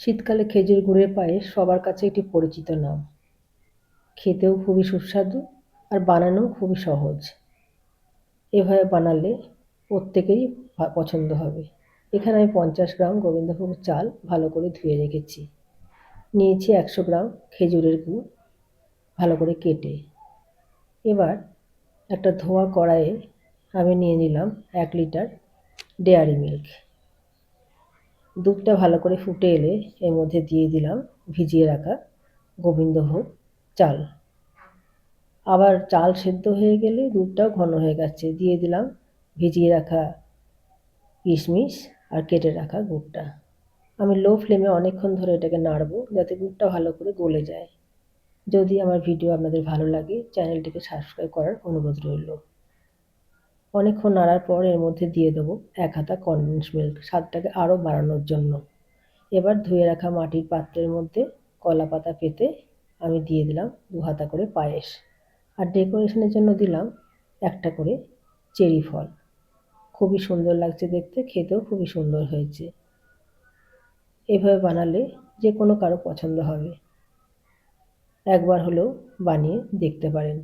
শীতকালে খেজুর গুড়ের পায়েস সবার কাছে একটি পরিচিত নাম। খেতেও খুবই সুস্বাদু আর বানানোও খুবই সহজ। এভাবে বানালে প্রত্যেকেরই পছন্দ হবে। এখানে আমি 50 গ্রাম গোবিন্দভোগ চাল ভালো করে ধুয়ে রেখেছি। নিয়েছি 100 গ্রাম খেজুরের গুড় ভালো করে কেটে। এবার একটা ধোয়া কড়াইয়ে আমি নিয়ে নিলাম 1 লিটার ডেয়ারি মিল্ক। দুধটা ভালো করে ফুটে এলে এর মধ্যে দিয়ে দিলাম ভিজিয়ে রাখা গোবিন্দভোগ চাল। আবার চাল সেদ্ধ হয়ে গেলে দুধটাও ঘন হয়ে গেছে, দিয়ে দিলাম ভিজিয়ে রাখা কিশমিশ আর কেটে রাখা গুড়টা। আমি লো ফ্লেমে অনেকক্ষণ ধরে এটাকে নাড়বো যাতে গুড়টা ভালো করে গলে যায়। যদি আমার ভিডিও আপনাদের ভালো লাগে চ্যানেলটিকে সাবস্ক্রাইব করার অনুরোধ রইল। অনেকক্ষণ নাড়ার পর এর মধ্যে দিয়ে দেবো 1 হাতা কনডেন্স মিল্ক স্বাদটাকে আরও বাড়ানোর জন্য। এবার ধুয়ে রাখা মাটির পাত্রের মধ্যে কলা পাতা পেতে আমি দিয়ে দিলাম 2 হাতা করে পায়েস। আর ডেকোরেশনের জন্য দিলাম একটা করে চেরি ফল। খুবই সুন্দর লাগছে দেখতে, খেতেও খুবই সুন্দর হয়েছে। এভাবে বানালে যে কোনো কারো পছন্দ হবে। একবার হলেও বানিয়ে দেখতে পারেন।